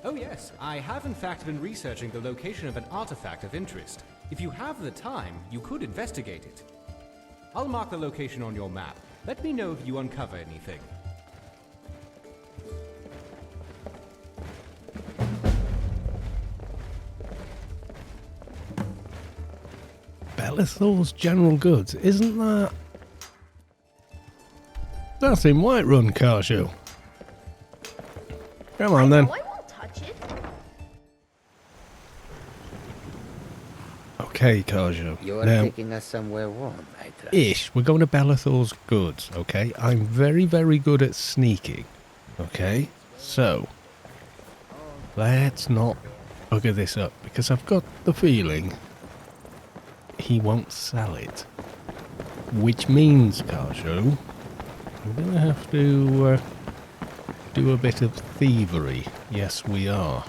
Oh yes, I have in fact been researching the location of an artifact of interest. If you have the time, you could investigate it. I'll mark the location on your map. Let me know if you uncover anything. Belethor's General Goods, isn't that? That's in Whiterun, Karshu. Come on then. I won't touch it. Okay, Karshu. You're Now, taking us somewhere warm, I trust. ish, we're going to Belethor's Goods, okay? I'm very, very good at sneaking, okay? So, let's not bugger this up, because I've got the feeling he won't sell it. Which means, Karshu, I'm going to have to do a bit of thievery. Yes, we are.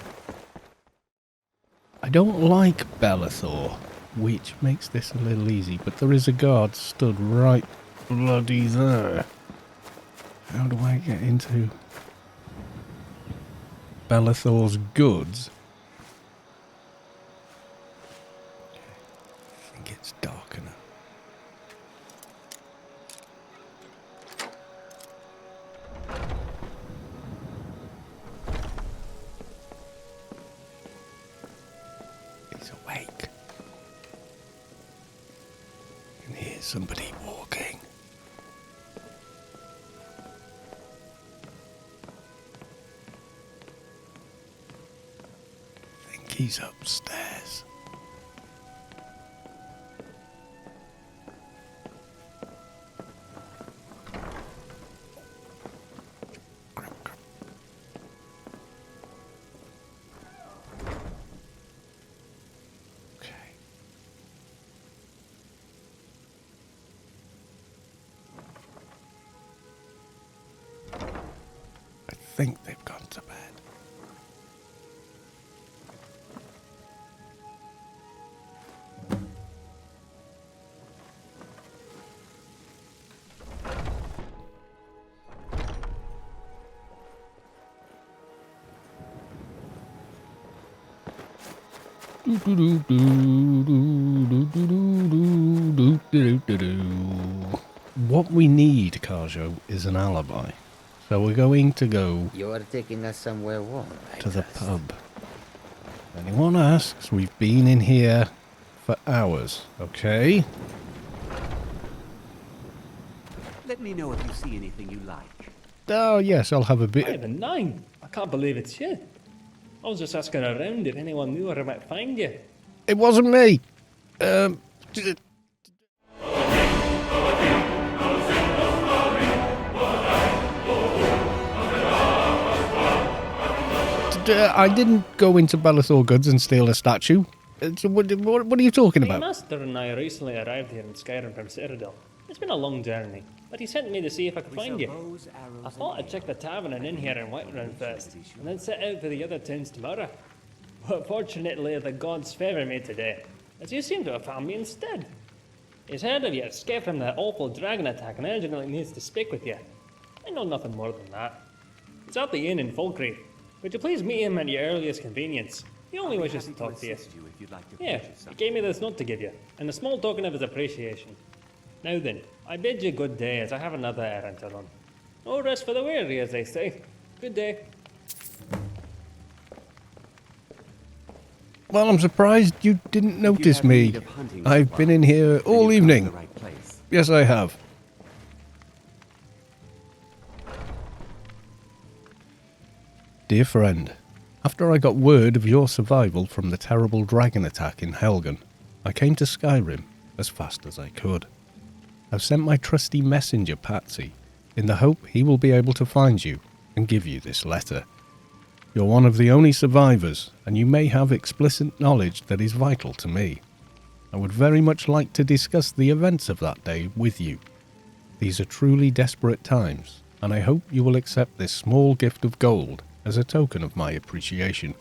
I don't like Belethor, which makes this a little easy, but there is a guard stood right bloody there. How do I get into Belethor's Goods? I think it's dark enough. He's awake. I can hear somebody walking. I think he's upstairs. Okay. I think they've gone to bed. What we need, Karjo, is an alibi. So we're going to go You're taking us somewhere warm, I to the trust. pub. If anyone asks, we've been in here for hours, okay? Let me know if you see anything you like. Oh, yes, I'll have a bit. 5 and 9. I can't believe it's you. I was just asking around if anyone knew where I might find you. It wasn't me. I didn't go into Belethor Goods and steal a statue. What are you talking My about? master and I recently arrived here in Skyrim from Citadel. It's been a long journey, but he sent me to see if I could find you. I thought I'd check the tavern and inn here in Whiterun first, and then set out for the other towns tomorrow. But fortunately, the gods favour me today, as you seem to have found me instead. He's heard of your escape from that awful dragon attack and urgently needs to speak with you. I know nothing more than that. He's at the inn in Falskaar. Would you please meet him at your earliest convenience? He only wishes to talk to you. Yeah, he gave me this note to give you, and a small token of his appreciation. Now then, I bid you good day, as I have another errand to run. No rest for the weary, as they say. Good day. Well, I'm surprised you didn't notice me. I've been in here all evening. Yes, I have. Dear friend, after I got word of your survival from the terrible dragon attack in Helgen, I came to Skyrim as fast as I could. I've sent my trusty messenger, Patsy, in the hope he will be able to find you and give you this letter. You're one of the only survivors, and you may have explicit knowledge that is vital to me. I would very much like to discuss the events of that day with you. These are truly desperate times, and I hope you will accept this small gift of gold as a token of my appreciation.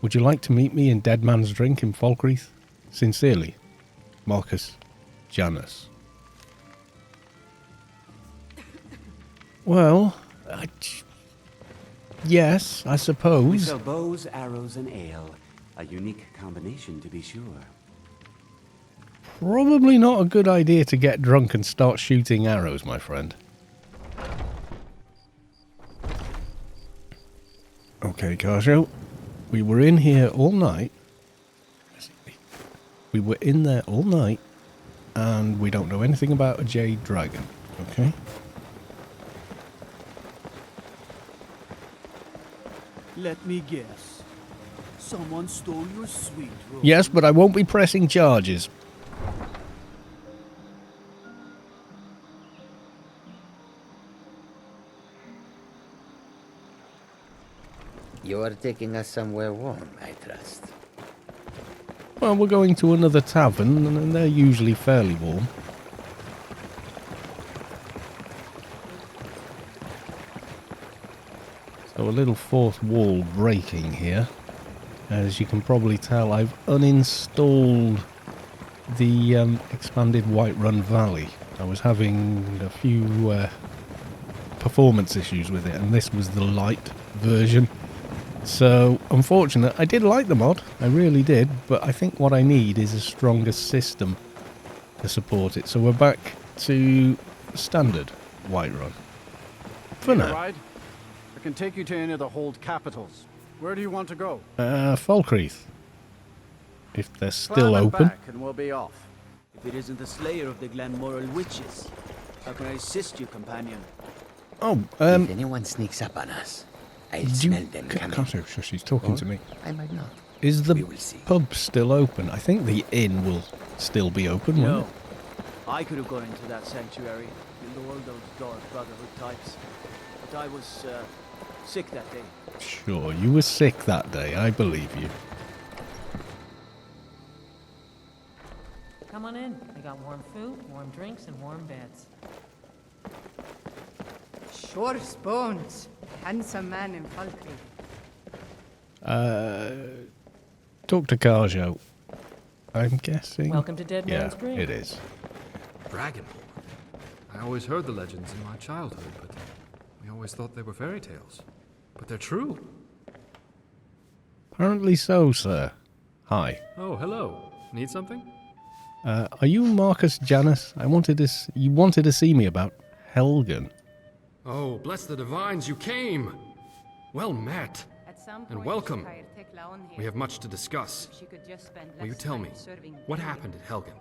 Would you like to meet me in Dead Man's Drink in Falkreath? Sincerely, Marcus Janus. Yes, I We suppose. sell bows, arrows, and ale. A unique combination, to be sure. Probably not a good idea to get drunk and start shooting arrows, my friend. Okay, Carjo. We were in here all night. We were in there all night, and we don't know anything about a jade dragon. Okay? Let me guess. Someone stole your sweet roll. Yes, but I won't be pressing charges. You are taking us somewhere warm, I trust. Well, we're going to another tavern, and they're usually fairly warm. So a little fourth wall breaking here. As you can probably tell, I've uninstalled the expanded Whiterun Valley. I was having a few performance issues with it, and this was the light version. So, unfortunate. I did like the mod, I really did, but I think what I need is a stronger system to support it. So we're back to standard Whiterun. For Need a now. ride? I can take you to any of the hold capitals. Where do you want to go? Falkreath. If they're still Climb it open. back and we'll be off. If it isn't the slayer of the Glenmoral witches, how can I assist you, companion? Oh, If anyone sneaks up on us, I smell them coming. Can't sure she's talking to me. I might not. Is the We will see. pub still open? I think the inn will still be open, won't No. I could have gone into that sanctuary and all those dark brotherhood types. But I was sick that day. it? Sure, you were sick that day, I believe you. Come on in. We got warm food, warm drinks, and warm beds. Sure bones. Handsome man in Falkreath. Talk to Carjo. I'm guessing. Welcome to Dead Yeah, Man's Green. it is. Dragonborn. I always heard the legends in my childhood, but we always thought they were fairy tales. But they're true. Apparently so, sir. Hi. Oh, hello. Need something? Are you Marcus Janus? You wanted to see me about Helgen. Oh, bless the divines, you came! Well met. At some And point, welcome. Shire Tekla on here. We have much to discuss. She could just spend Will you less tell time me, serving what David. happened at Helgen?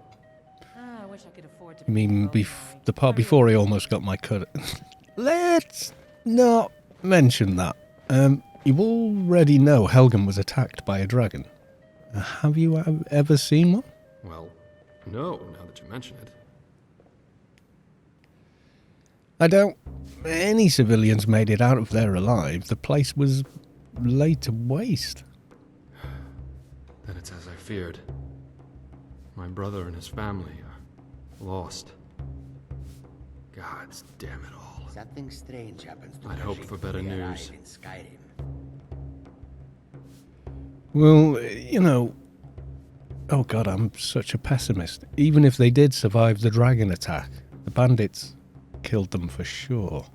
I wish I could afford to. I mean, the part before I almost got my cut. Let's not mention that. You already know Helgen was attacked by a dragon. Have you ever seen one? Well, no, now that you mention it. I don't. Any civilians made it out of there alive. The place was laid to waste. Then it's as I feared. My brother and his family are lost. Gods damn it all. Something strange happens to I'd hoped for better when we news. arrive in Skyrim. Well, you know. Oh god, I'm such a pessimist. Even if they did survive the dragon attack, the bandits killed them for sure.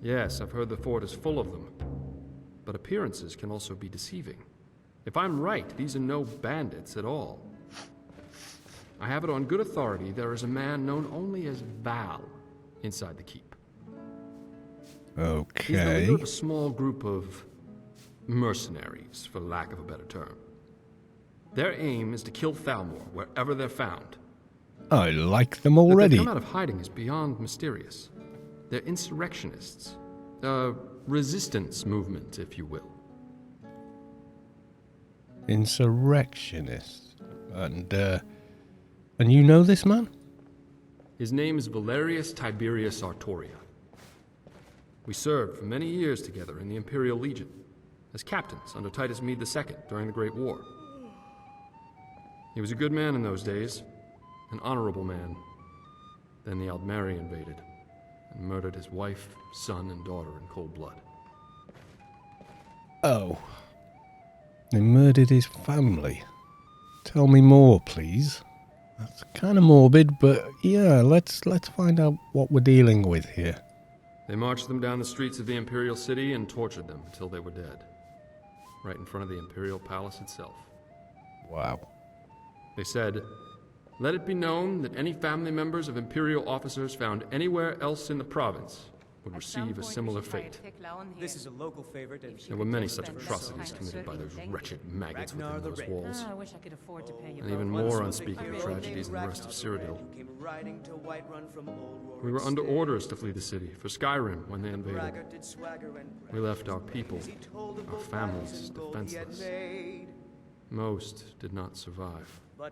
Yes, I've heard the fort is full of them. But appearances can also be deceiving. If I'm right, these are no bandits at all. I have it on good authority there is a man known only as Val inside the keep. He's the Okay. leader of a small group of mercenaries, for lack of a better term. Their aim is to kill Thalmor wherever they're found. I like them That already. they've come out of hiding is beyond mysterious. They're insurrectionists. A resistance movement, if you will. Insurrectionist. And you know this man? His name is Valerius Tiberius Artoria. We served for many years together in the Imperial Legion, as captains under Titus Mede II during the Great War. He was a good man in those days, an honorable man. Then the Aldmeri invaded, and murdered his wife, son, and daughter in cold blood. Oh. They murdered his family. Tell me more, please. That's kind of morbid, but yeah, let's find out what we're dealing with here. They marched them down the streets of the Imperial City and tortured them until they were dead. Right in front of the Imperial Palace itself. Wow. They said, "Let it be known that any family members of Imperial officers found anywhere else in the province would receive a similar fate." This is a local favorite, and There were many such atrocities committed by those wretched maggots within those walls, I wish I could afford to pay you and even more unspeakable tragedies in the rest of Cyrodiil. We were under orders to flee the city for Skyrim when they invaded. We left our people, our families, defenseless. Most did not survive. The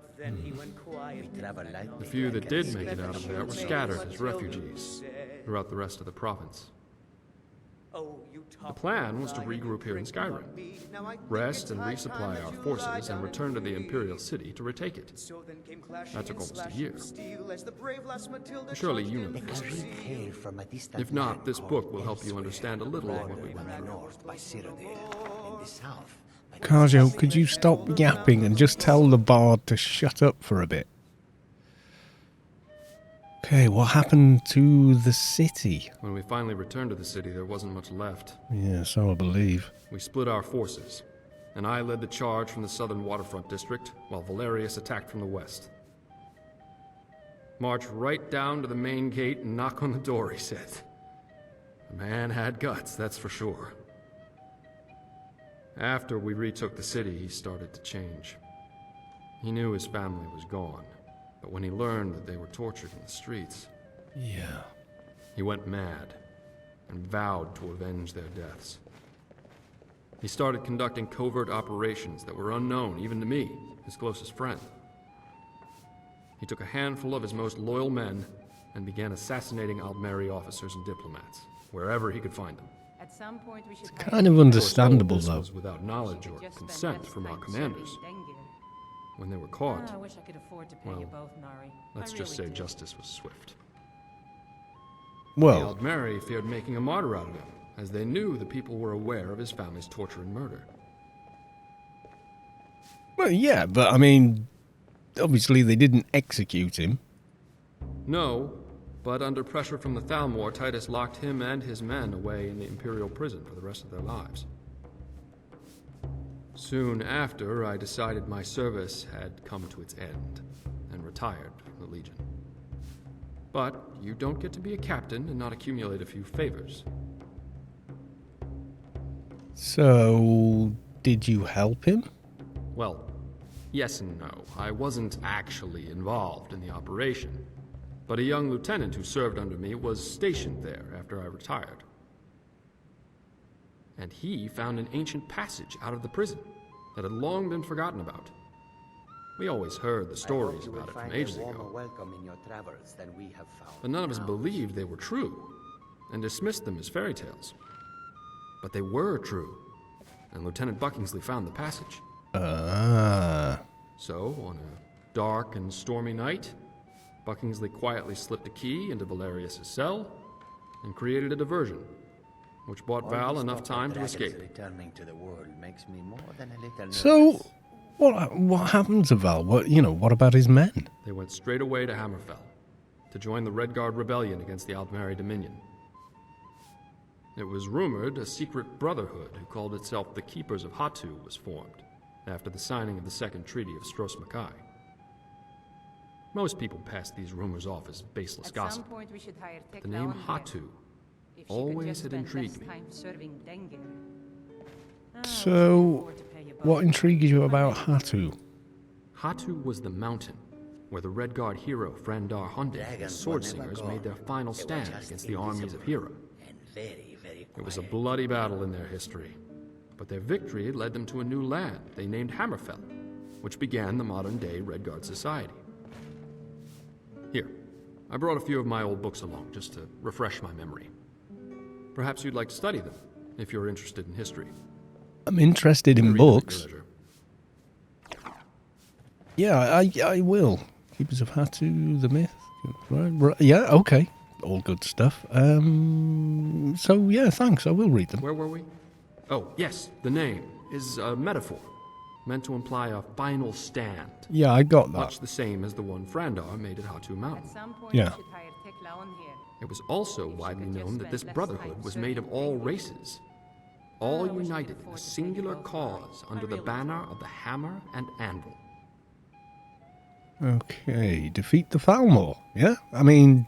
few that did make it out of there were scattered as refugees throughout the rest of the province. The plan was to regroup here in Skyrim, rest and resupply our forces, and return to the Imperial City to retake it. That took almost a year. Surely you know the history. If not, this book will help you understand a little of what we went through. Kajo, could you stop yapping and just tell the bard to shut up for a bit? Okay, what happened to the city? When we finally returned to the city, there wasn't much left. Yeah, so I believe. We split our forces, and I led the charge from the southern waterfront district, while Valerius attacked from the west. March right down to the main gate and knock on the door, he said. The man had guts, that's for sure. After we retook the city, he started to change. He knew his family was gone. But when he learned that they were tortured in the streets, yeah, he went mad and vowed to avenge their deaths. He started conducting covert operations that were unknown even to me, his closest friend. He took a handful of his most loyal men and began assassinating Aldmeri officers and diplomats, wherever he could find them. At some point we should kind of understandable, This though. was without knowledge or consent from our commanders. When they were caught, I wish I could afford to pay you both, Nari. let's just say justice was swift. Well, The Aldmeri feared making a martyr out of him, as they knew the people were aware of his family's torture and murder. well, yeah, but I mean, obviously they didn't execute him. No, but under pressure from the Thalmor, Titus locked him and his men away in the Imperial prison for the rest of their lives. Soon after, I decided my service had come to its end, and retired from the Legion. But you don't get to be a captain and not accumulate a few favors. So, did you help him? Well, yes and no. I wasn't actually involved in the operation, but a young lieutenant who served under me was stationed there after I retired. And he found an ancient passage out of the prison that had long been forgotten about. We always heard the stories about it from ages ago, but none of us believed they were true, and dismissed them as fairy tales. But they were true, and Lieutenant Buckingsley found the passage. So, on a dark and stormy night, Buckingsley quietly slipped a key into Valerius' cell, and created a diversion, which bought Val enough time to escape. So, what happened to Val? What about his men? They went straight away to Hammerfell, to join the Redguard rebellion against the Aldmeri Dominion. It was rumored a secret brotherhood who called itself the Keepers of Hatu was formed, after the signing of the Second Treaty of Stros Makai. Most people passed these rumors off as baseless gossip. But the name Hatu always had intrigued me. So, what intrigues you about Hatu? Hatu was the mountain where the Redguard hero Frandar Hundig and his sword-singers made their final stand against the armies of Hera. It was a bloody battle in their history, but their victory led them to a new land they named Hammerfell, which began the modern-day Redguard Society. Here, I brought a few of my old books along, just to refresh my memory. Perhaps you'd like to study them, if you're interested in history. I'm interested in books. Yeah, I will. Keepers of Hatu, the myth. Right, yeah, okay. All good stuff. So, yeah, thanks. I will read them. Where were we? Oh, yes, the name is a metaphor, meant to imply a final stand. Yeah, I got that. Much the same as the one Frandar made at Hatu Mountain. At some point Yeah. we should hire Tekla on here. It was also widely known that this brotherhood was made of all races, all united in a singular cause under the banner of the hammer and anvil. Okay, defeat the Falskaar, yeah? I mean,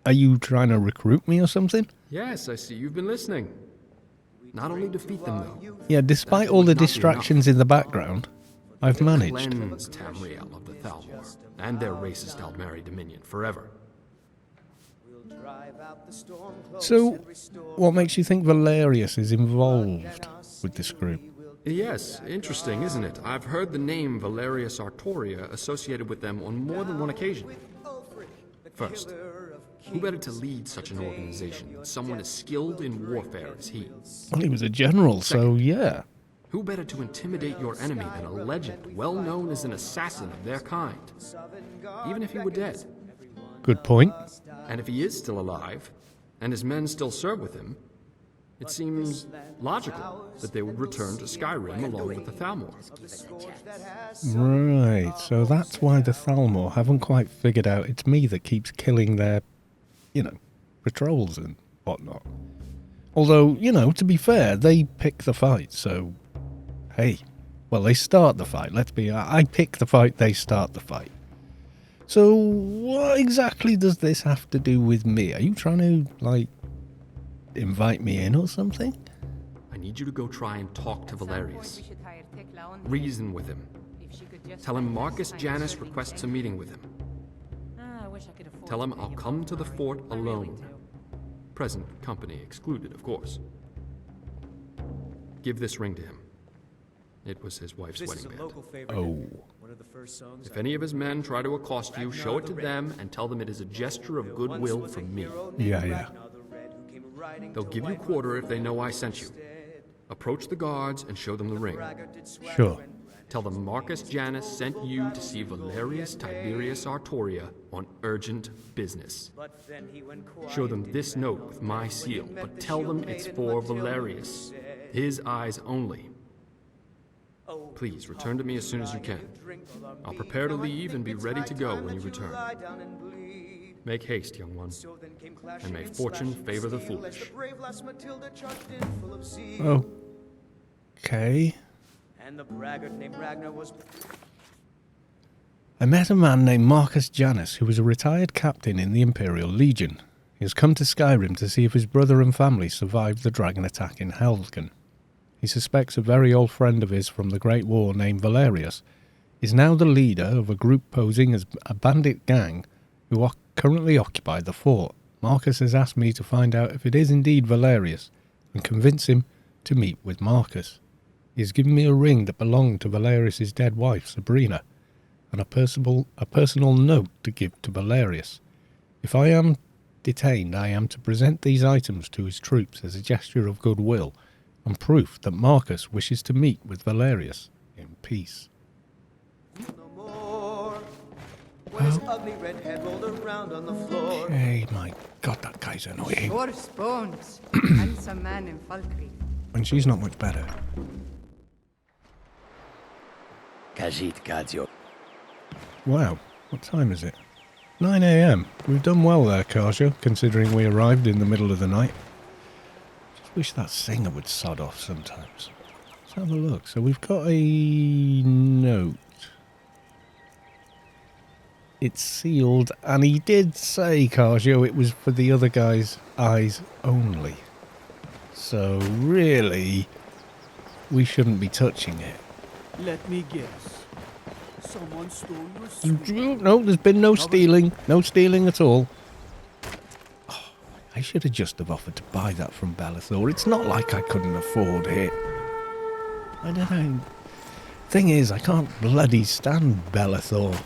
are you trying to recruit me or something? Yes, I see you've been listening. Not only defeat them, though. Yeah, despite all the distractions in the background, I've managed. Cleanse Tamriel of the Thalmor and their racist Aldmeri dominion forever. So, what makes you think Valerius is involved with this group? Yes, interesting, isn't it? I've heard the name Valerius Artoria associated with them on more than one occasion. First, who better to lead such an organization than someone as skilled in warfare as he? Well, he was a general, so yeah. Who better to intimidate your enemy than a legend well known as an assassin of their kind? Even if he were dead. Good point. And if he is still alive, and his men still serve with him, it seems logical that they would return to Skyrim along with the Thalmor. Right, so that's why the Thalmor haven't quite figured out it's me that keeps killing their, patrols and whatnot. Although, to be fair, they pick the fight, so, hey, well, they start the fight. I pick the fight, they start the fight. So, what exactly does this have to do with me? Are you trying to, invite me in or something? I need you to go try and talk to Valerius. Reason with him. Tell him Marcus Janus requests a meeting with him. Tell him I'll come to the fort alone. Present company excluded, of course. Give this ring to him. It was his wife's wedding band. Oh. If any of his men try to accost you, show it to them and tell them it is a gesture of goodwill from me. Yeah. They'll give you quarter if they know I sent you. Approach the guards and show them the ring. Sure. Tell them Marcus Janus sent you to see Valerius Tiberius Artoria on urgent business. Show them this note with my seal, but tell them it's for Valerius. His eyes only. Please, return to me as soon as you can. I'll prepare to leave and be ready to go when you return. Make haste, young one, and may fortune favor the foolish. Okay. I met a man named Marcus Janus who was a retired captain in the Imperial Legion. He has come to Skyrim to see if his brother and family survived the dragon attack in Helgen. He suspects a very old friend of his from the Great War named Valerius is now the leader of a group posing as a bandit gang who currently occupy the fort. Marcus has asked me to find out if it is indeed Valerius and convince him to meet with Marcus. He has given me a ring that belonged to Valerius' dead wife, Sabrina, and a personal note to give to Valerius. If I am detained, I am to present these items to his troops as a gesture of goodwill and proof that Marcus wishes to meet with Valerius in peace. Okay, my God, that guy's annoying. Horse bones. Handsome man in Falkreath. And she's not much better. Wow, what time is it? 9 AM. We've done well there, Karja, considering we arrived in the middle of the night. Just wish that singer would sod off sometimes. Let's have a look. So we've got a note. It's sealed, and he did say, Karja, it was for the other guy's eyes only. So really, we shouldn't be touching it. Let me guess. Someone stole your sweet. No, there's been no stealing. No stealing at all. Oh, I should have just have offered to buy that from Belethor. It's not like I couldn't afford it. I don't know. Thing is, I can't bloody stand Belethor.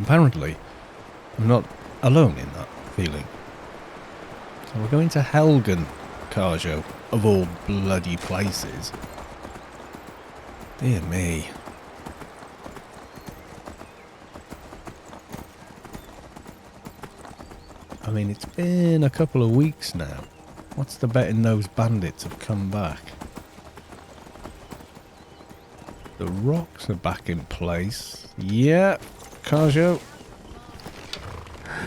Apparently, I'm not alone in that feeling. So we're going to Helgen, Karjo, of all bloody places. Dear me. I mean, it's been a couple of weeks now. What's the betting those bandits have come back? The rocks are back in place. Yeah, Karjo.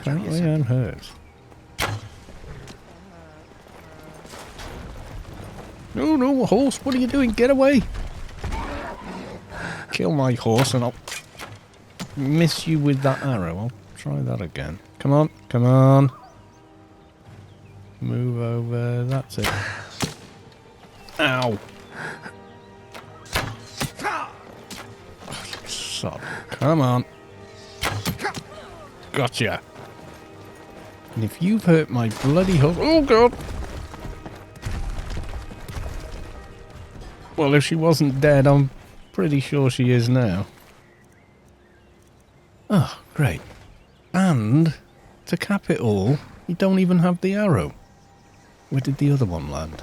apparently I'm hurt. No, no, horse, what are you doing? Get away! Kill my horse and I'll miss you with that arrow. I'll try that again. Come on, come on. Move over, that's it. Ow! Sod. Come on. Gotcha. And if you've hurt my bloody horse... Oh, God! Well, if she wasn't dead, I'm pretty sure she is now. Oh, great. And, to cap it all, you don't even have the arrow. Where did the other one land?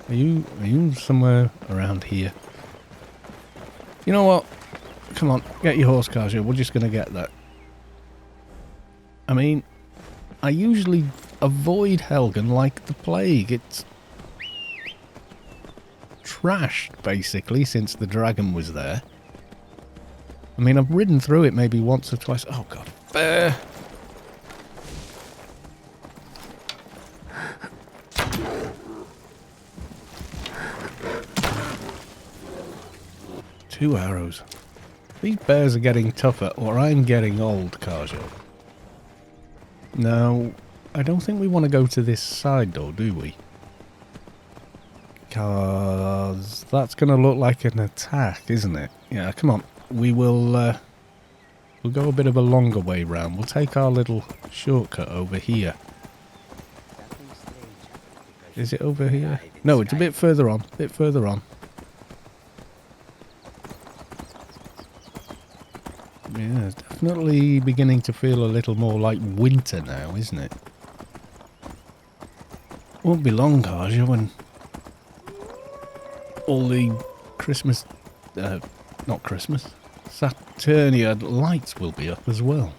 Are you somewhere around here? You know what? Come on, get your horse, Kaja. We're just going to get that. I mean, I usually avoid Helgen like the plague. It's trashed, basically, since the dragon was there. I mean, I've ridden through it maybe once or twice. Oh, God. Bear! Two arrows. These bears are getting tougher, or I'm getting old, Kaja. Now, I don't think we want to go to this side door, do we? Because that's going to look like an attack, isn't it? Yeah, come on. We'll go a bit of a longer way round. We'll take our little shortcut over here. Is it over here? No, it's a bit further on. A bit further on. Yeah, it's definitely beginning to feel a little more like winter now, isn't it? Won't be long, Kaja, when all the Christmas... not Christmas. Saturnia lights will be up as well.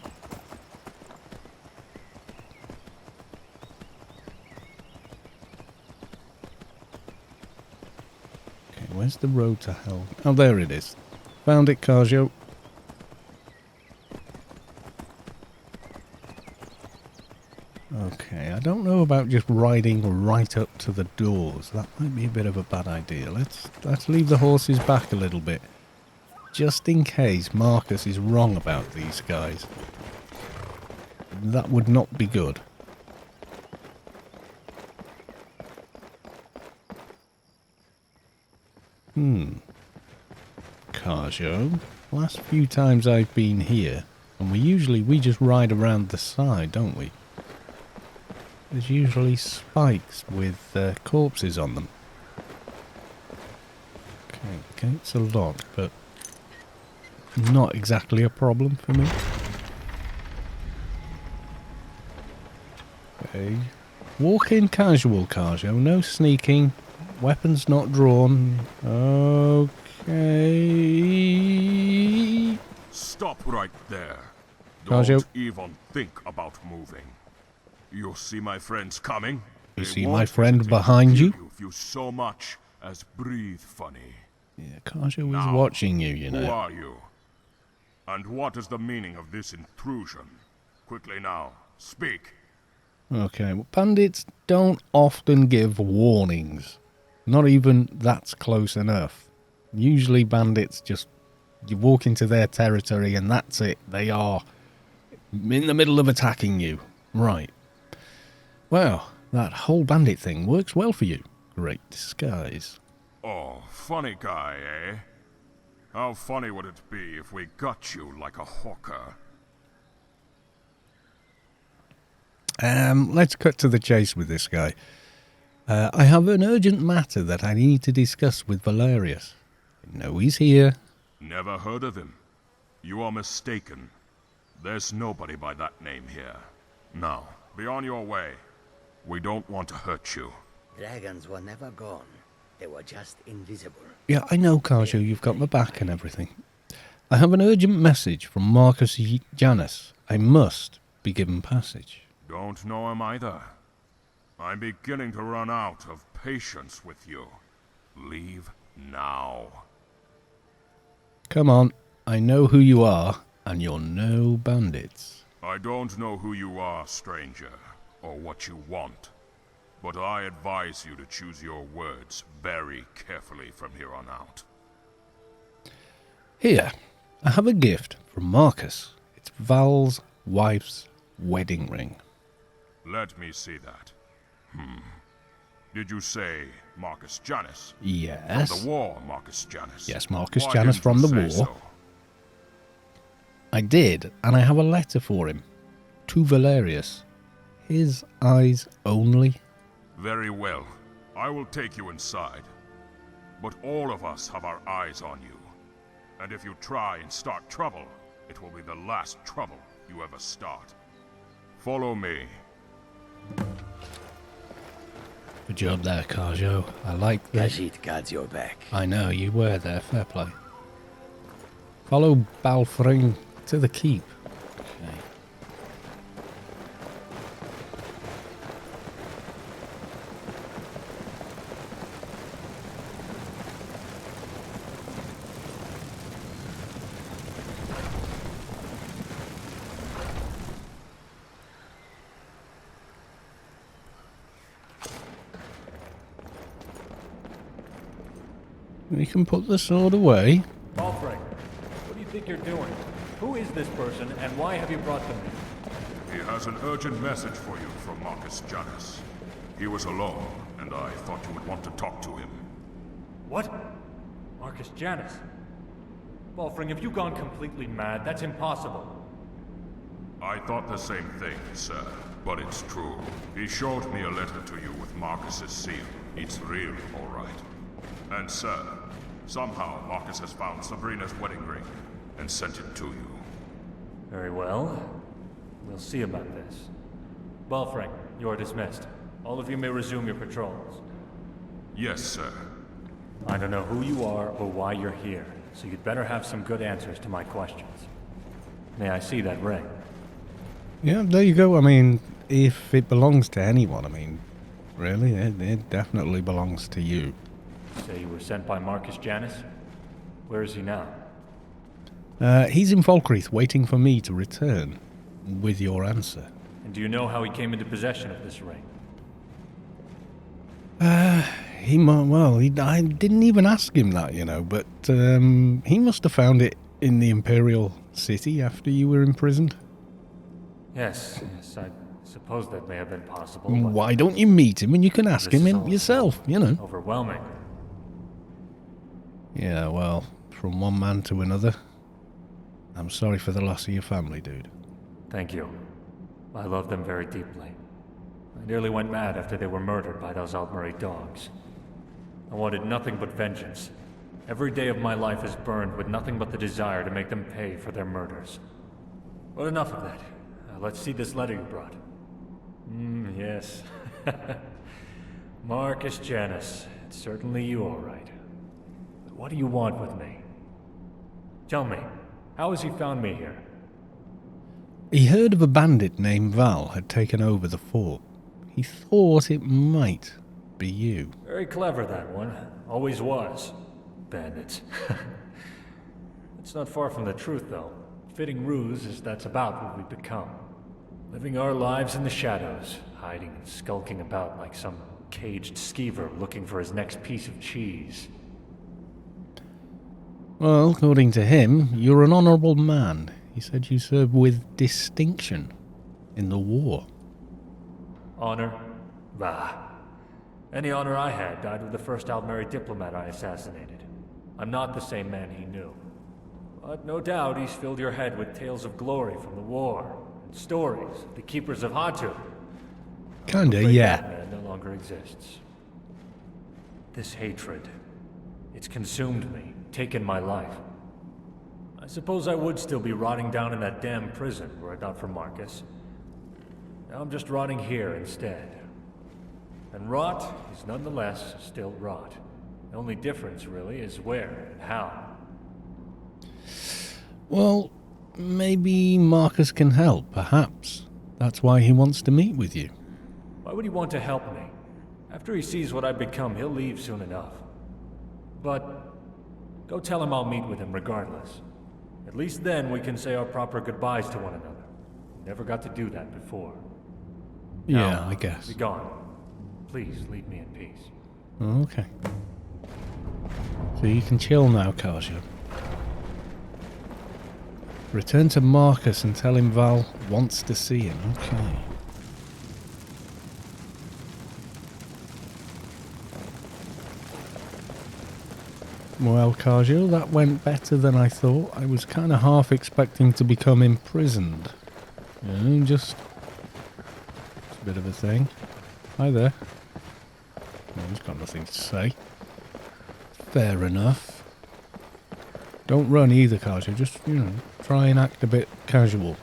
Okay, where's the road to hell? Oh, there it is. Found it, Kaja. Okay, I don't know about just riding right up to the doors. That might be a bit of a bad idea. Let's leave the horses back a little bit. Just in case Marcus is wrong about these guys. That would not be good. Carjo. Last few times I've been here, and we just ride around the side, don't we? There's usually spikes with corpses on them. Okay, gates are locked, but not exactly a problem for me. Okay. Walk in casual, Carjo. No sneaking. Weapons not drawn. Okay. Stop right there. Carjo. Don't even think about moving. You see my friends coming? You see my friend behind you? If you so much as breathe funny. Yeah, Carjo is watching you, you know. Who are you? And what is the meaning of this intrusion? Quickly now, speak. Okay, well, bandits don't often give warnings. Not even that's close enough. Usually bandits just... You walk into their territory and that's it. They are in the middle of attacking you. Right. Well, that whole bandit thing works well for you. Great disguise. Oh, funny guy, eh? How funny would it be if we got you like a hawker? Let's cut to the chase with this guy. I have an urgent matter that I need to discuss with Valerius. I know he's here. Never heard of him. You are mistaken. There's nobody by that name here. Now, be on your way. We don't want to hurt you. Dragons were never gone. They were just invisible. Yeah, I know, Karjo, you've got my back and everything. I have an urgent message from Marcus Janus. I must be given passage. Don't know him either. I'm beginning to run out of patience with you. Leave now. Come on, I know who you are, and you're no bandits. I don't know who you are, stranger, or what you want, but I advise you to choose your words very carefully from here on out. Here, I have a gift from Marcus. It's Val's wife's wedding ring. Let me see that. Did you say Marcus Janus? Yes. From the war, Marcus Janus? Yes, Marcus Why Janus didn't from you the war. say so? I did, and I have a letter for him. To Valerius. His eyes only. Very well. I will take you inside. But all of us have our eyes on you. And if you try and start trouble, it will be the last trouble you ever start. Follow me. Good job there, Carjo. I like that. Khajiit guards your back. I know, you were there. Fair play. Follow Balfring to the keep. Okay. We can put the sword away. Balfring, what do you think you're doing? Who is this person, and why have you brought them here? He has an urgent message for you from Marcus Janus. He was alone, and I thought you would want to talk to him. What? Marcus Janus? Balfring, have you gone completely mad? That's impossible. I thought the same thing, sir, but it's true. He showed me a letter to you with Marcus's seal. It's real, all right. And sir, somehow Marcus has found Sabrina's wedding ring and sent it to you. Very well. We'll see about this. Balfring, you are dismissed. All of you may resume your patrols. Yes, sir. I don't know who you are or why you're here, so you'd better have some good answers to my questions. May I see that ring? Yeah, there you go. I mean, if it belongs to anyone, I mean, really, it definitely belongs to you. Say you were sent by Marcus Janus? Where is he now? He's in Falkreath, waiting for me to return with your answer. And do you know how he came into possession of this ring? I didn't even ask him that, you know, but he must have found it in the Imperial City after you were imprisoned. Yes, I suppose that may have been possible. Why don't you meet him and you can ask him yourself, you know? Overwhelming. Yeah, well, from one man to another. I'm sorry for the loss of your family, dude. Thank you. I love them very deeply. I nearly went mad after they were murdered by those Altmeri dogs. I wanted nothing but vengeance. Every day of my life is burned with nothing but the desire to make them pay for their murders. But enough of that. Let's see this letter you brought. Yes. Marcus Janus. It's certainly you, all right. But what do you want with me? Tell me, how has he found me here? He heard of a bandit named Val had taken over the fort. He thought it might be you. Very clever, that one. Always was. Bandits. It's not far from the truth, though. Fitting ruse is that's about what we've become. Living our lives in the shadows, hiding and skulking about like some caged skeever looking for his next piece of cheese. Well, according to him, you're an honourable man. He said you served with distinction in the war. Honor? Bah. Any honor I had died with the first Altmeri diplomat I assassinated. I'm not the same man he knew. But no doubt he's filled your head with tales of glory from the war, and stories of the keepers of Hatu. Kinda, yeah. That man no longer exists. This hatred, it's consumed me, taken my life. I suppose I would still be rotting down in that damn prison were it not for Marcus. Now I'm just rotting here instead. And rot is nonetheless still rot. The only difference, really, is where and how. Well, maybe Marcus can help, perhaps. That's why he wants to meet with you. Why would he want to help me? After he sees what I've become, he'll leave soon enough. But go tell him I'll meet with him regardless. At least then we can say our proper goodbyes to one another. Never got to do that before. Yeah, Now, I guess. Be gone. Please leave me in peace. Okay. So you can chill now, Karja. Return to Marcus and tell him Val wants to see him. Okay. Well, Karja, that went better than I thought. I was kind of half expecting to become imprisoned. Just a bit of a thing. Hi there. No, he's got nothing to say. Fair enough. Don't run either, Karja. Just, try and act a bit casual.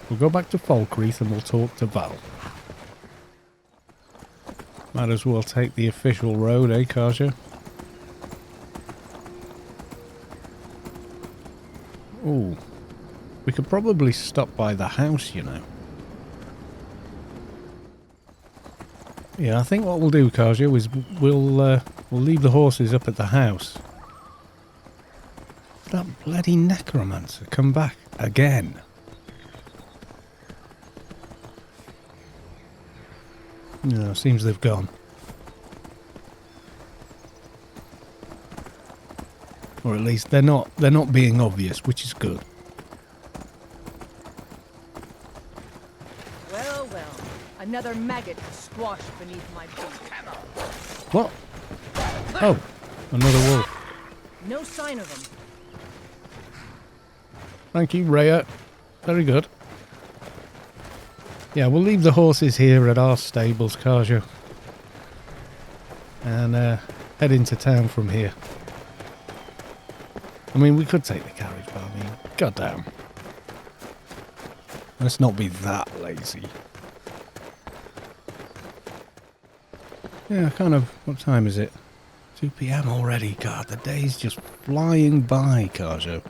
We'll go back to Falkreath and we'll talk to Val. Might as well take the official road, eh, Karja? Ooh. We could probably stop by the house, Yeah, I think what we'll do, Karja, is we'll leave the horses up at the house. That bloody necromancer come back again. No, seems they've gone. Or at least they're not being obvious, which is good. Well, well. Another maggot squashed beneath my boot. What? Oh, another wolf. No sign of him. Thank you, Rhea. Very good. Yeah, we'll leave the horses here at our stables, Karja. And head into town from here. I mean, we could take the carriage, but I mean, goddamn. Let's not be that lazy. Yeah, kind of. What time is it? 2 PM already. God, the day's just flying by, Karja.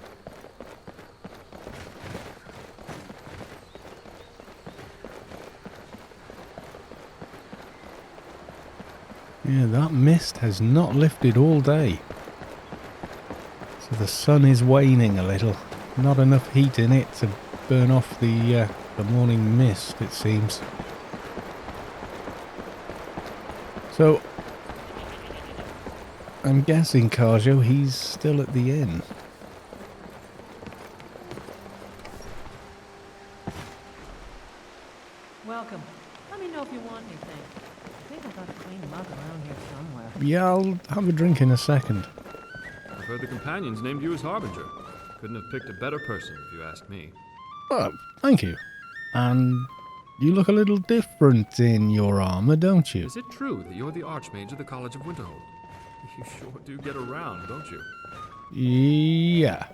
Yeah, that mist has not lifted all day. So the sun is waning a little. Not enough heat in it to burn off the morning mist, it seems. So, I'm guessing, Karjo, he's still at the inn. Welcome. Let me know if you want anything. I think I got a clean mug around here somewhere. Yeah, I'll have a drink in a second. I've heard the companions named you as Harbinger. Couldn't have picked a better person, if you ask me. Oh, thank you. And you look a little different in your armor, don't you? Is it true that you're the Archmage of the College of Winterhold? You sure do get around, don't you? Yeah.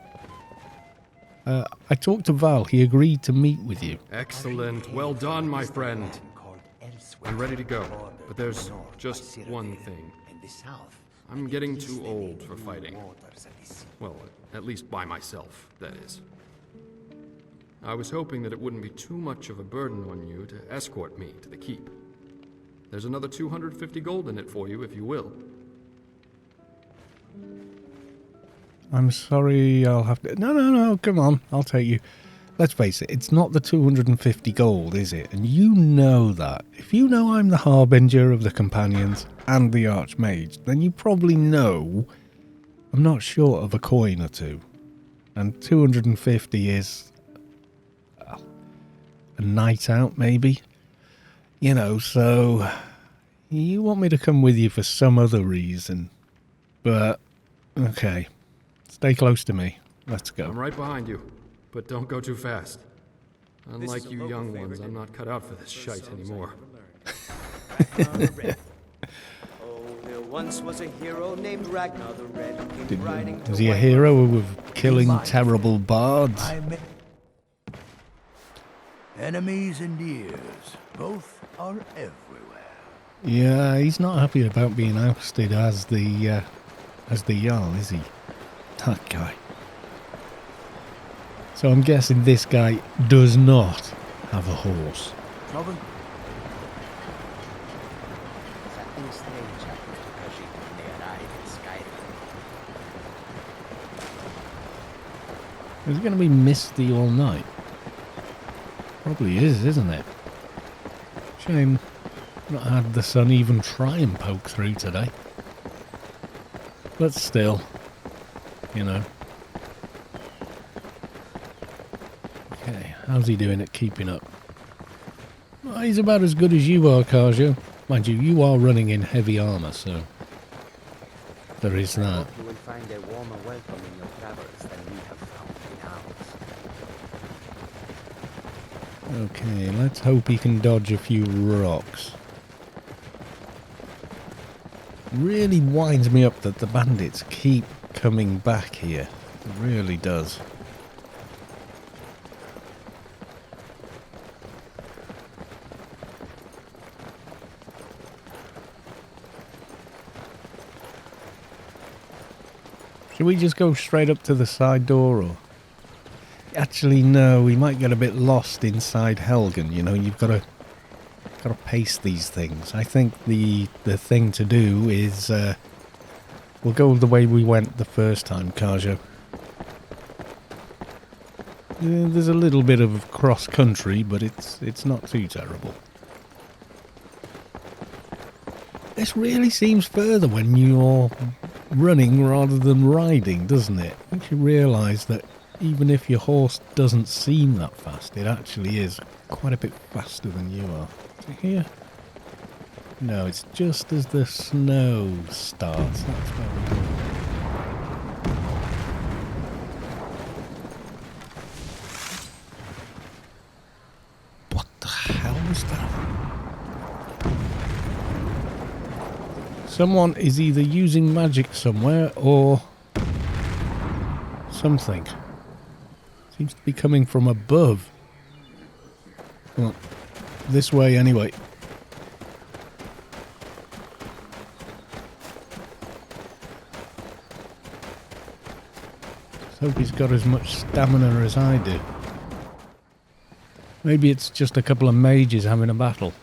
I talked to Val. He agreed to meet with you. Excellent. Well done, my friend. I'm ready to go, but there's just one thing. I'm getting too old for fighting. Well, at least by myself, that is. I was hoping that it wouldn't be too much of a burden on you to escort me to the keep. There's another 250 gold in it for you, if you will. I'm sorry, I'll have to... No, come on, I'll take you. Let's face it, it's not the 250 gold, is it? And you know that. If you know I'm the Harbinger of the Companions and the Archmage, then you probably know I'm not short of a coin or two. And 250 is... well, a night out, maybe? You know, so... you want me to come with you for some other reason. But, okay. Stay close to me. Let's go. I'm right behind you, but don't go too fast. Unlike you young ones, I'm not cut out for this shite anymore. There once was a hero named Ragnar the Red who came riding to Is he a hero with killing terrible bards? Enemies and ears, both are everywhere. Yeah, he's not happy about being ousted as the Jarl, is he? That guy. So I'm guessing this guy does not have a horse. Something strange happened to Khajiit when they arrived in Skyrim. Is it going to be misty all night? Probably is, isn't it? Shame not had the sun even try and poke through today. But still, you know. Okay, how's he doing at keeping up? Well, he's about as good as you are, Karjo. Mind you, you are running in heavy armour, so there is I that. hope you will find a warmer welcome in your travels than we have found in ours. Okay, let's hope he can dodge a few rocks. Really winds me up that the bandits keep coming back here. It really does. Should we just go straight up to the side door, or...? Actually, no, we might get a bit lost inside Helgen, you know, you've got to pace these things. I think the thing to do is, we'll go the way we went the first time, Karjo. Yeah, there's a little bit of cross-country, but it's not too terrible. This really seems further when you're running rather than riding, doesn't it? Makes you realise that even if your horse doesn't seem that fast, it actually is quite a bit faster than you are. Is it here? No, it's just as the snow starts. That's where we're going. What the hell was that? Someone is either using magic somewhere or something. Seems to be coming from above. Well, this way anyway. Let's hope he's got as much stamina as I do. Maybe it's just a couple of mages having a battle.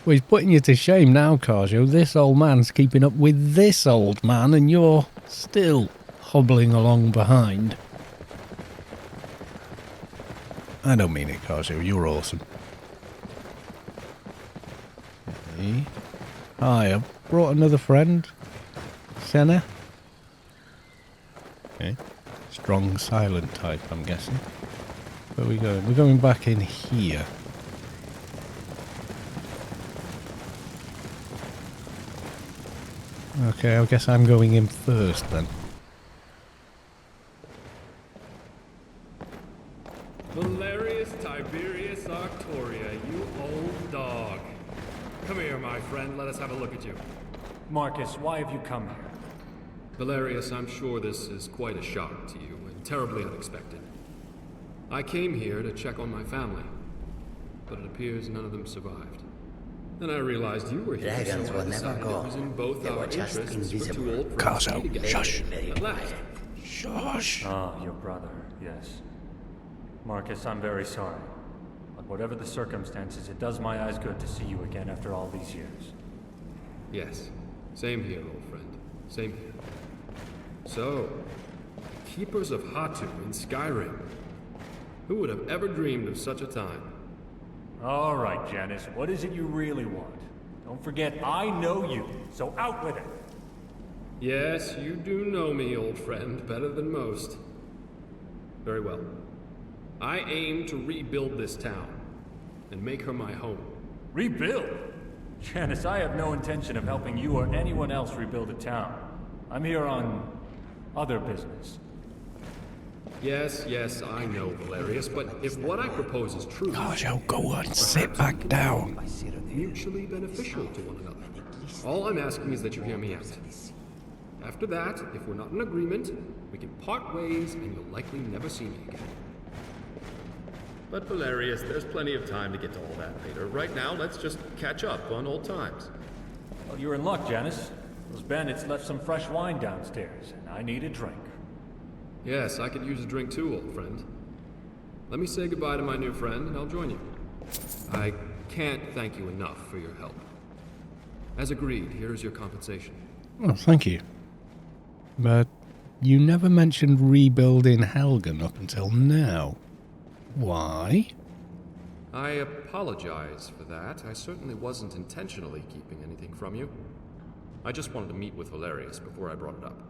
Well, he's putting you to shame now, Karjo. This old man's keeping up with this old man and you're still hobbling along behind. I don't mean it, Karjo. You're awesome. Okay. Hi, I've brought another friend. Senna. Okay. Strong silent type, I'm guessing. Where are we going? We're going back in here. Okay, I guess I'm going in first then. Valerius Tiberius Arctoria, you old dog. Come here, my friend. Let us have a look at you. Marcus, why have you come here? Valerius, I'm sure this is quite a shock to you and terribly unexpected. I came here to check on my family, but it appears none of them survived. Then I realized you were here. Dragons so will never go. It was in both They our were just interests for invisible. two old friends to be together. Shush. At last. Shush. Ah, your brother, yes. Marcus, I'm very sorry. But whatever the circumstances, it does my eyes good to see you again after all these years. Yes. Same here, old friend. Same here. So, Keepers of Hatu in Skyrim. Who would have ever dreamed of such a time? All right, Janice, what is it you really want? Don't forget, I know you, so out with it. Yes, you do know me, old friend, better than most. Very well. I aim to rebuild this town and make her my home. Rebuild? Janice, I have no intention of helping you or anyone else rebuild a town. I'm here on other business. Yes, I know, Valerius, but if what I propose is true... Karjo, go on, sit back down. ...mutually beneficial to one another. All I'm asking is that you hear me out. After that, if we're not in agreement, we can part ways and you'll likely never see me again. But Valerius, there's plenty of time to get to all that later. Right now, let's just catch up on old times. Well, you're in luck, Janice. Those bandits left some fresh wine downstairs, and I need a drink. Yes, I could use a drink too, old friend. Let me say goodbye to my new friend, and I'll join you. I can't thank you enough for your help. As agreed, here's your compensation. Oh, thank you. But you never mentioned rebuilding Helgen up until now. Why? I apologize for that. I certainly wasn't intentionally keeping anything from you. I just wanted to meet with Valerius before I brought it up.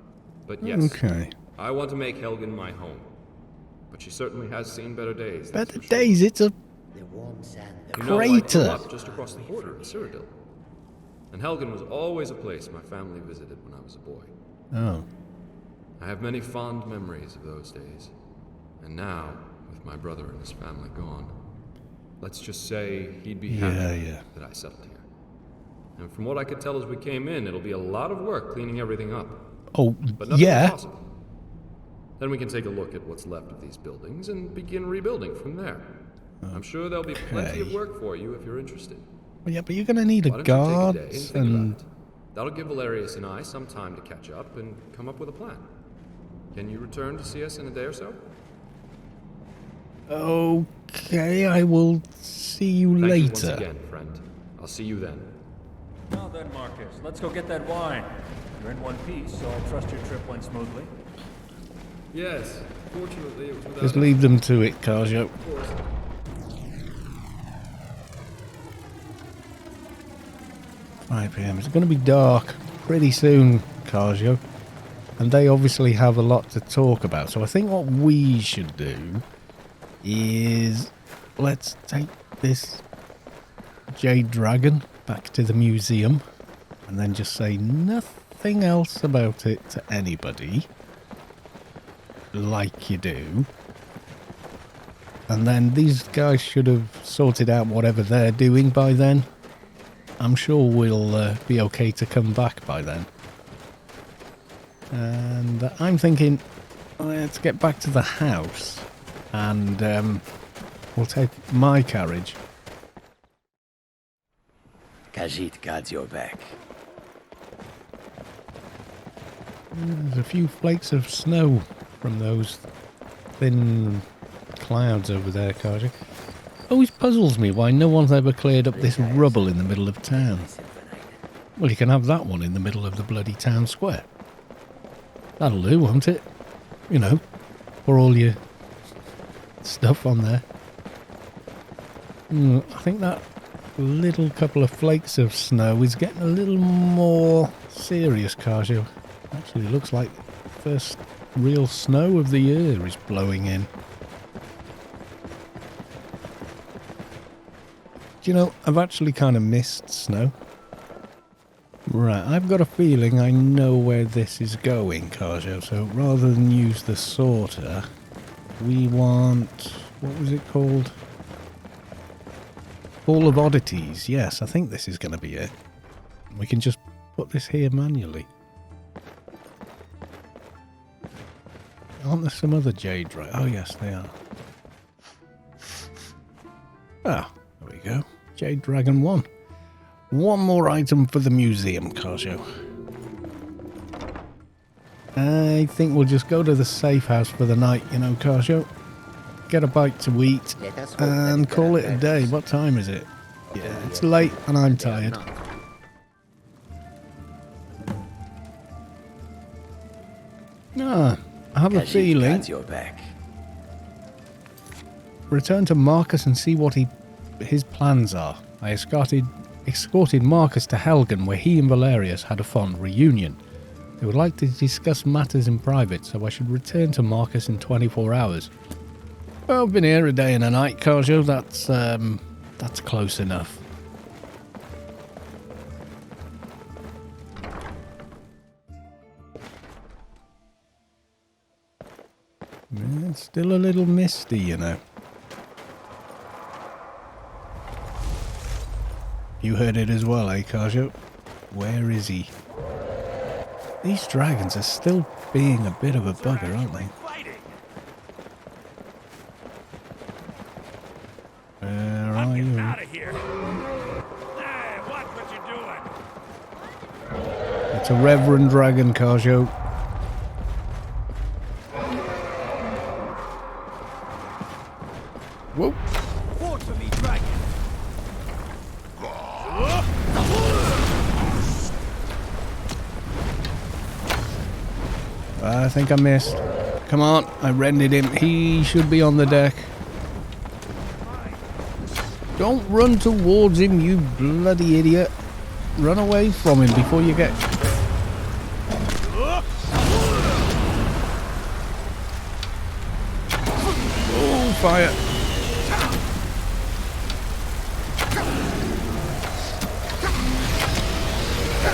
But yes, Okay. I want to make Helgen my home. But she certainly has seen better days. Better days, it's a The warm sand. You know, I crater. grew up just across the border in Cyrodiil. And Helgen was always a place my family visited when I was a boy. Oh. I have many fond memories of those days. And now, with my brother and his family gone, let's just say he'd be happy that I settled here. And from what I could tell as we came in, it'll be a lot of work cleaning everything up. Oh, But nothing's yeah. impossible. Then we can take a look at what's left of these buildings and begin rebuilding from there. I'm sure there'll be plenty of work for you if you're interested. Well, yeah, but you're going to need a Why don't you take guard a day and think and... about it? That'll give Valerius and I some time to catch up and come up with a plan. Can you return to see us in a day or so? Okay, I will see you Thank later. you once again, friend. I'll see you then. Now then, Marcus, let's go get that wine. You're in one piece, so I trust your trip went smoothly. Yes, fortunately it was without... Just leave them to it, Carjo. Of course. 5 PM. It's going to be dark pretty soon, Carjo. And they obviously have a lot to talk about. So I think what we should do is... let's take this Jade Dragon back to the museum. And then just say nothing else about it to anybody. Like you do. And then these guys should have sorted out whatever they're doing by then. I'm sure we'll be okay to come back by then. And I'm thinking, let's get back to the house. And we'll take my carriage. Khajiit guards your back. There's a few flakes of snow from those thin clouds over there, Karja. Always puzzles me why no one's ever cleared up this rubble in the middle of town. Well, you can have that one in the middle of the bloody town square. That'll do, won't it? You know, pour all your stuff on there. I think that little couple of flakes of snow is getting a little more serious, Karja. Actually, looks like the first real snow of the year is blowing in. Do you know, I've actually kind of missed snow. Right, I've got a feeling I know where this is going, Karjo. So rather than use the sorter, we want... what was it called? Hall of Oddities. Yes, I think this is going to be it. We can just put this here manually. Aren't there some other jade right? Oh yes, they are. Ah, there we go. Jade Dragon 1. One more item for the museum, Karjo. I think we'll just go to the safe house for the night, you know, Karjo. Get a bite to eat and call it a day. What time is it? Yeah, it's late and I'm tired. Ah, I have a feeling. Return to Marcus and see what his plans are. I escorted Marcus to Helgen, where he and Valerius had a fond reunion. They would like to discuss matters in private, so I should return to Marcus in 24 hours. Well, I've been here a day and a night, Karjo. That's close enough. It's still a little misty, you know. You heard it as well, eh, Karjo? Where is he? These dragons are still being a bit of a bugger, aren't they? Where are you? Out of here! Hey, watch what you're doing! It's a Reverend Dragon, Karjo. Whoa. Water me, dragon! I think I missed. Come on, I rendered him. He should be on the deck. Don't run towards him, you bloody idiot. Run away from him before you get... Oh, fire.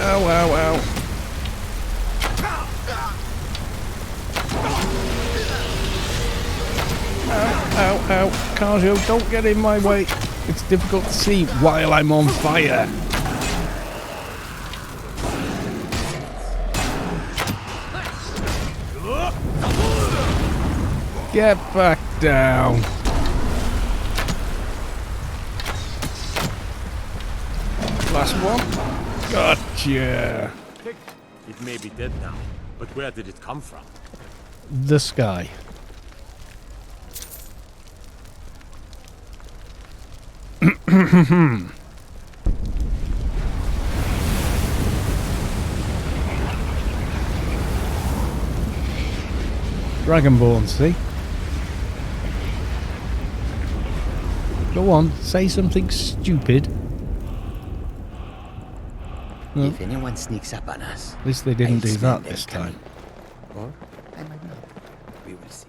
Ow, ow, ow. Ow, ow, ow. Carjo, don't get in my way. It's difficult to see while I'm on fire. Get back down. Last one. Gotcha. It may be dead now, but where did it come from? The sky. Dragonborn, see? Go on, say something stupid. No. If anyone sneaks up on us, At least they didn't I'll do smell that them this time. coming. Or I might not. We will see.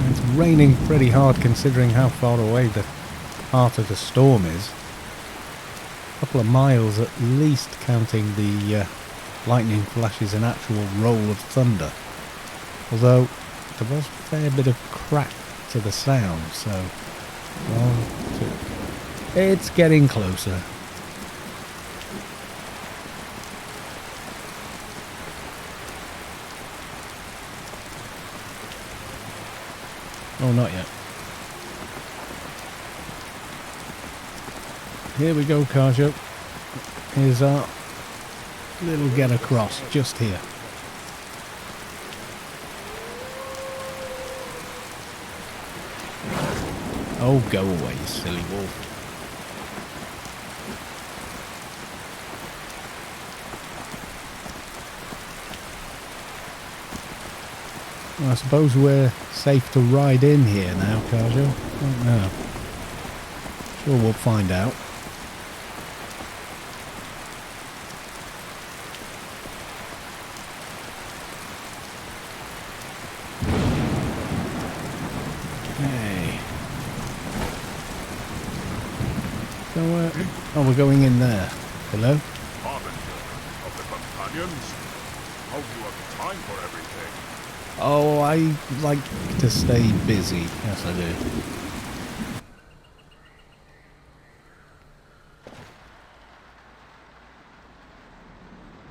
It's raining pretty hard considering how far away the heart of the storm is. A couple of miles at least, counting the lightning flashes and actual roll of thunder. Although there was a fair bit of crack to the sound, so 1, 2. It's getting closer. Oh, not yet. Here we go, Carjo. Here's our little get across, just here. Oh, go away, you silly wolf. Well, I suppose we're safe to ride in here now, Carjo. I don't know. Sure, we'll find out. Hey. So, oh, we're going in there. Hello? Harbinger of the companions. How do you have time for everything? Oh, I like to stay busy. Yes, I do.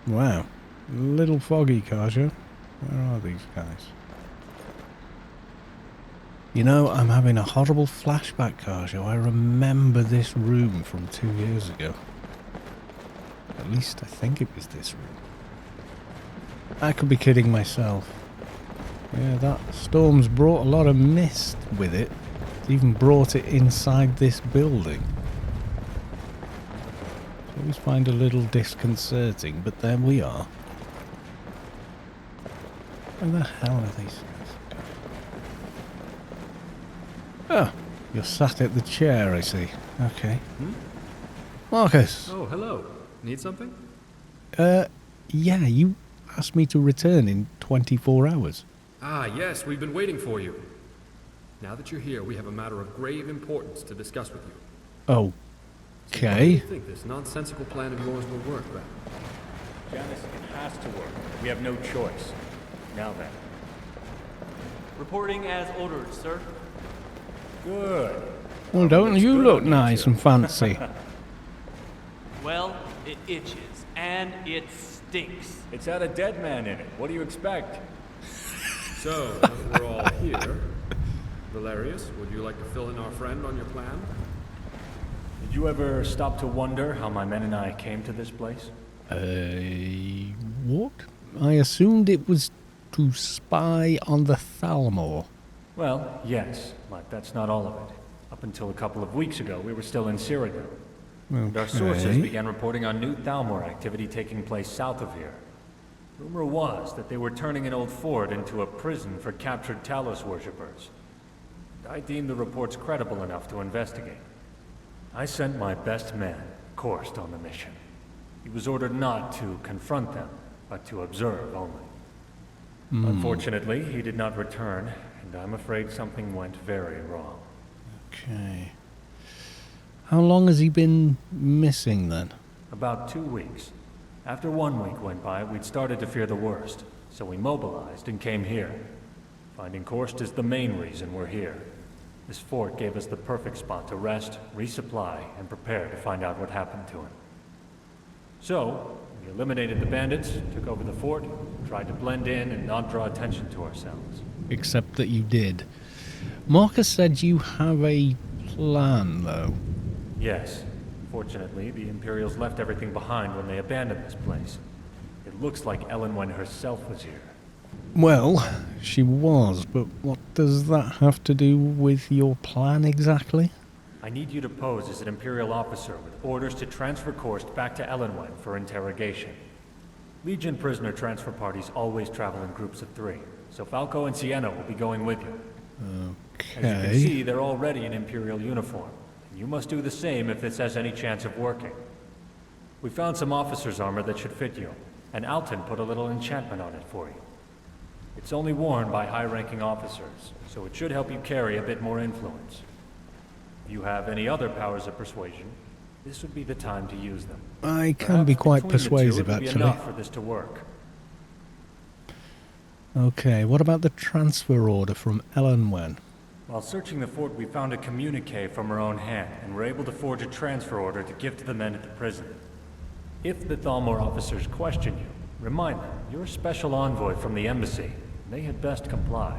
Wow. A little foggy, Carjo. Where are these guys? You know, I'm having a horrible flashback, Carjo. I remember this room from 2 years ago. At least I think it was this room. I could be kidding myself. Yeah, that storm's brought a lot of mist with it. It's even brought it inside this building. I always find a little disconcerting, but there we are. Where the hell are these guys? Oh, you're sat at the chair, I see. Okay. Marcus! Oh, hello. Need something? Yeah, you asked me to return in 24 hours. Ah, yes, we've been waiting for you. Now that you're here, we have a matter of grave importance to discuss with you. Oh. So why do Okay. you think this nonsensical plan of yours will work, then? Janice, it has to work. We have no choice. Now then. Reporting as ordered, sir. Good. Well, don't you look nice and fancy? Well, it itches, and it stinks. It's had a dead man in it. What do you expect? So, now that we're all here, Valerius, would you like to fill in our friend on your plan? Did you ever stop to wonder how my men and I came to this place? What? I assumed it was to spy on the Thalmor. Well, yes, but that's not all of it. Up until a couple of weeks ago, we were still in Cyrodiil. And our sources began reporting on new Thalmor activity taking place south of here. Rumor was that they were turning an old fort into a prison for captured Talos worshippers. I deemed the reports credible enough to investigate. I sent my best man, Korst, on the mission. He was ordered not to confront them, but to observe only. Unfortunately, he did not return, and I'm afraid something went very wrong. Okay. How long has he been missing then? About 2 weeks. After 1 week went by, we'd started to fear the worst, so we mobilized and came here. Finding Korst is the main reason we're here. This fort gave us the perfect spot to rest, resupply, and prepare to find out what happened to him. So, we eliminated the bandits, took over the fort, tried to blend in and not draw attention to ourselves. Except that you did. Marcus said you have a plan, though. Yes. Fortunately, the Imperials left everything behind when they abandoned this place. It looks like Elenwen herself was here. Well, she was, but what does that have to do with your plan exactly? I need you to pose as an Imperial officer with orders to transfer Korst back to Elenwen for interrogation. Legion prisoner transfer parties always travel in groups of 3, so Falco and Sienna will be going with you. Okay. As you can see, they're already in Imperial uniform. You must do the same if this has any chance of working. We found some officer's armor that should fit you, and Alton put a little enchantment on it for you. It's only worn by high-ranking officers, so it should help you carry a bit more influence. If you have any other powers of persuasion, this would be the time to use them. I can be quite persuasive, it would be actually. enough for this to work. Okay, what about the transfer order from Elenwen? While searching the fort, we found a communique from her own hand, and were able to forge a transfer order to give to the men at the prison. If the Thalmor officers question you, remind them you're a special envoy from the embassy. They had best comply.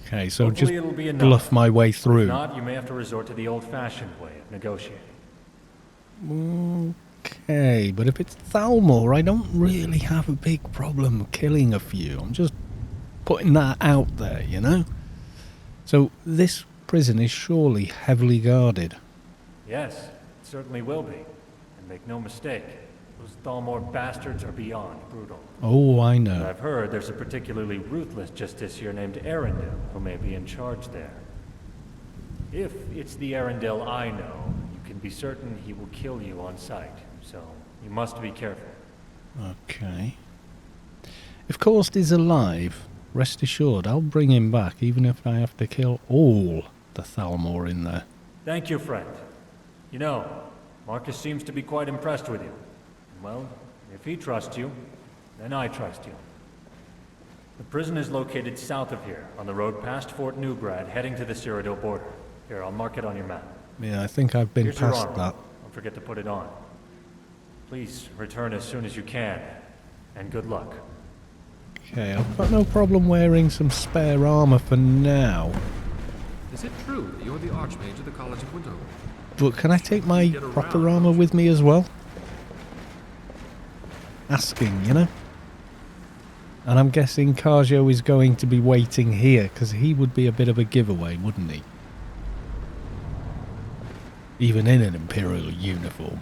Okay, so Hopefully just it'll be enough. bluff my way through. If not, you may have to resort to the old-fashioned way of negotiating. Okay, but if it's Thalmor, I don't really have a big problem killing a few. I'm just putting that out there, you know? So this prison is surely heavily guarded. Yes, it certainly will be. And make no mistake, those Thalmor bastards are beyond brutal. Oh, I And know. I've heard there's a particularly ruthless justiciar named Arundel who may be in charge there. If it's the Arundel I know, you can be certain he will kill you on sight, so you must be careful. Okay. If Korst is alive, rest assured I'll bring him back, even if I have to kill all the Thalmor in there. Thank you, friend. You know, Marcus seems to be quite impressed with you. Well, if he trusts you, then I trust you. The prison is located south of here, on the road past Fort Newgrad, heading to the Cyrodiil border. Here, I'll mark it on your map. Yeah, I think I've been Here's your past armor. that. Don't forget to put it on. Please return as soon as you can, and good luck. Okay, I've got no problem wearing some spare armor for now. Is it true that you're the Archmage of the College of Winterhold? But can I take my proper armor with me as well? Asking, you know? And I'm guessing Karjo is going to be waiting here, because he would be a bit of a giveaway, wouldn't he? Even in an Imperial uniform.